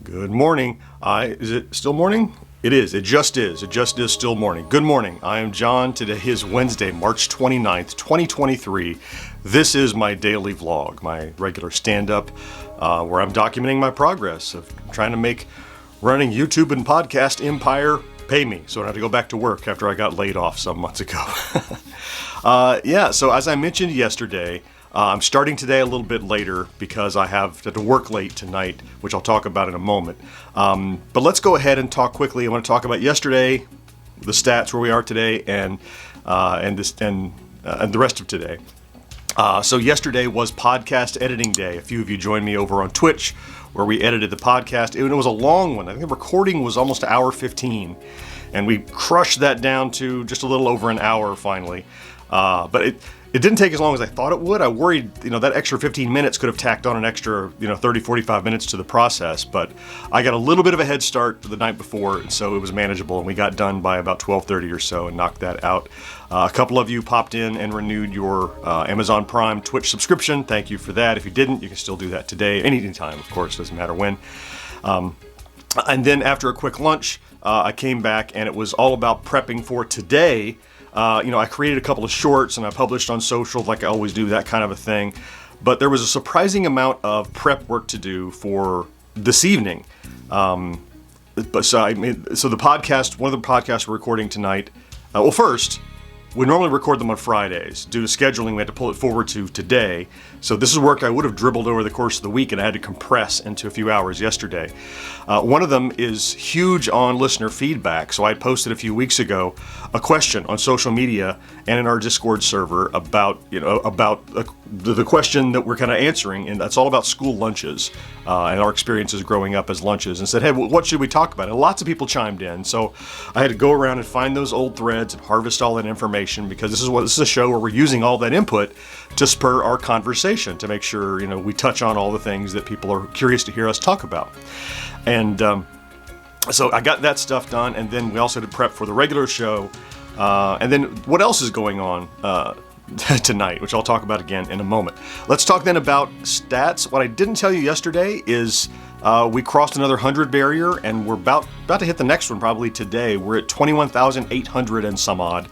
Good morning. Is it still morning? It is. It just is. It just is still morning. Good morning. I am John. Today is Wednesday, March 29th, 2023. This is my daily vlog, my regular stand-up, where I'm documenting my progress of trying to make running YouTube and podcast empire pay me so I don't have to go back to work after I got laid off some months ago. So as I mentioned yesterday, I'm starting today a little bit later because I have to work late tonight, which I'll talk about in a moment. But let's go ahead and talk quickly. I want to talk about yesterday, the stats where we are today, and the rest of today. So yesterday was podcast editing day. A few of you joined me over on Twitch where we edited the podcast. It was a long one. I think the recording was almost an hour 15, and we crushed that down to just a little over an hour finally. But it didn't take as long as I thought it would. I worried, that extra 15 minutes could have tacked on an extra, 30, 45 minutes to the process. But I got a little bit of a head start the night before, and so it was manageable. And we got done by about 12:30 or so and knocked that out. A couple of you popped in and renewed your Amazon Prime Twitch subscription. Thank you for that. If you didn't, you can still do that today, anytime, of course, doesn't matter when. And then after a quick lunch, I came back and it was all about prepping for today. I created a couple of shorts and I published on social like I always do, that kind of a thing. But there was a surprising amount of prep work to do for this evening. So the podcast, one of the podcasts we're recording tonight, first, we normally record them on Fridays. Due to scheduling, we had to pull it forward to today. So this is work I would have dribbled over the course of the week and I had to compress into a few hours yesterday. One of them is huge on listener feedback. So I posted a few weeks ago a question on social media and in our Discord server about the question that we're kind of answering, and that's all about school lunches and our experiences growing up as lunches, and said, hey, what should we talk about? And lots of people chimed in. So I had to go around and find those old threads and harvest all that information, because this is a show where we're using all that input to spur our conversation, to make sure we touch on all the things that people are curious to hear us talk about. And so I got that stuff done, and then we also did prep for the regular show. And then what else is going on tonight, which I'll talk about again in a moment. Let's talk then about stats. What I didn't tell you yesterday is we crossed another 100 barrier, and we're about to hit the next one probably today. We're at 21,800 and some odd.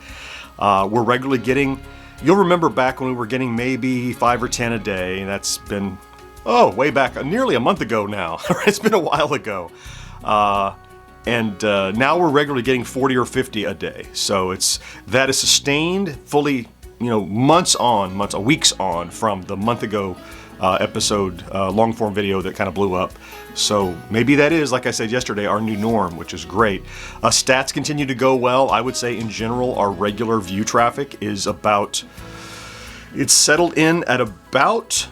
We're regularly getting, you'll remember back when we were getting maybe 5 or 10 a day, and that's been, way back, nearly a month ago now. It's been a while ago. And now we're regularly getting 40 or 50 a day. So that is sustained fully, weeks on from the month ago episode, long form video that kind of blew up. So maybe that is, like I said yesterday, our new norm, which is great. Stats continue to go well. I would say in general, our regular view traffic is it's settled in at about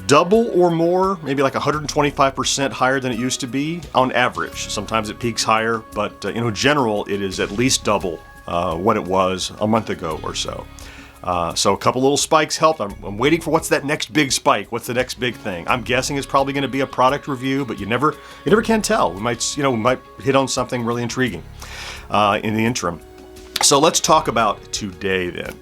double or more, maybe like 125% higher than it used to be on average. Sometimes it peaks higher, but general, it is at least double what it was a month ago or so. So a couple little spikes helped. I'm waiting for what's that next big spike. What's the next big thing? I'm guessing it's probably going to be a product review, but you never can tell. We might hit on something really intriguing in the interim. So let's talk about today then.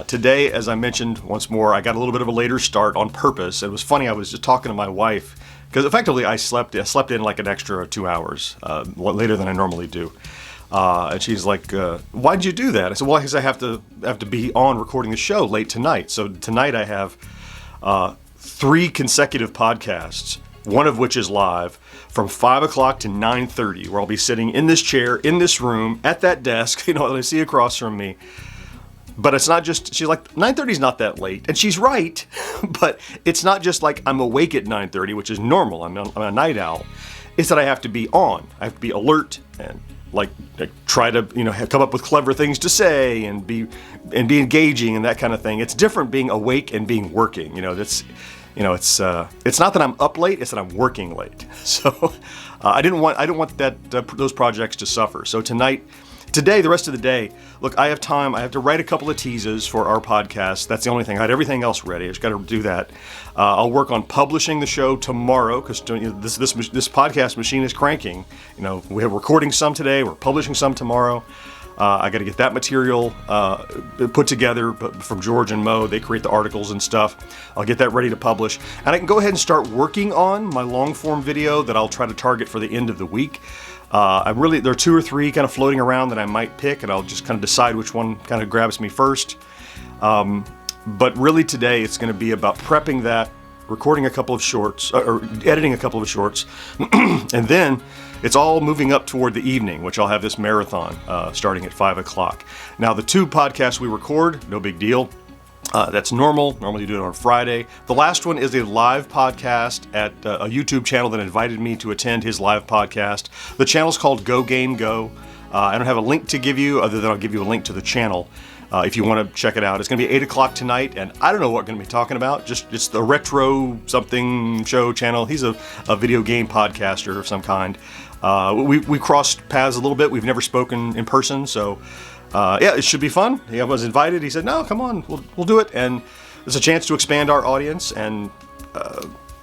Today, as I mentioned once more, I got a little bit of a later start on purpose. It was funny, I was just talking to my wife, because effectively I slept in like an extra 2 hours later than I normally do. And she's like, why'd you do that? I said, well, because I have to be on recording the show late tonight. So tonight I have 3 consecutive podcasts, one of which is live, from 5 o'clock to 9:30, where I'll be sitting in this chair, in this room, at that desk, that I see across from me. But it's not just, she's like, 9:30 is not that late. And she's right, but it's not just like I'm awake at 9:30, which is normal. I'm a night owl. It's that I have to be on. I have to be alert and try to, come up with clever things to say and be engaging and that kind of thing. It's different being awake and being working. It's not that I'm up late, it's that I'm working late. So I don't want those projects to suffer. So today, the rest of the day, look, I have time. I have to write a couple of teases for our podcast. That's the only thing. I had everything else ready. I just got to do that. I'll work on publishing the show tomorrow, because this podcast machine is cranking. We're recording some today. We're publishing some tomorrow. I got to get that material put together from George and Mo. They create the articles and stuff. I'll get that ready to publish. And I can go ahead and start working on my long form video that I'll try to target for the end of the week. There are 2 or 3 kind of floating around that I might pick, and I'll just kind of decide which one kind of grabs me first. But really today it's going to be about prepping that, recording a couple of shorts, or editing a couple of shorts, and then it's all moving up toward the evening, which I'll have this marathon starting at 5 o'clock. Now, the 2 podcasts we record, no big deal. That's normal. Normally you do it on Friday. The last one is a live podcast at a YouTube channel that invited me to attend his live podcast. The channel's called Go Game Go. I don't have a link to give you other than I'll give you a link to the channel if you want to check it out. It's going to be 8 o'clock tonight, and I don't know what we're going to be talking about. It's the retro something show channel. He's a video game podcaster of some kind. We crossed paths a little bit. We've never spoken in person, so yeah, it should be fun. I was invited. He said, "No, come on, we'll do it." And it's a chance to expand our audience, and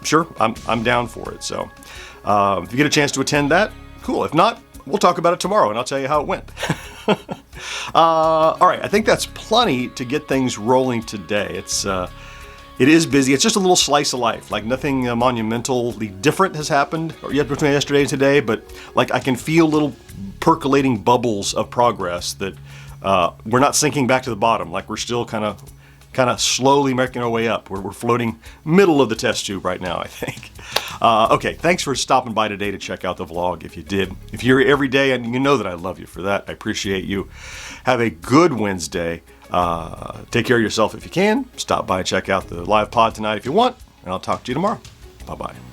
sure, I'm down for it. So if you get a chance to attend that, cool. If not, we'll talk about it tomorrow, and I'll tell you how it went. All right, I think that's plenty to get things rolling today. It is busy. It's just a little slice of life. Like nothing monumentally different has happened between yesterday and today, but like I can feel little percolating bubbles of progress that we're not sinking back to the bottom. Like we're still kind of slowly making our way up. We're floating middle of the test tube right now, I think. Okay, thanks for stopping by today to check out the vlog. If you did, if you're here every day, and you know that I love you for that, I appreciate you. Have a good Wednesday. Take care of yourself if you can. Stop by and check out the live pod tonight if you want, and I'll talk to you tomorrow. Bye-bye.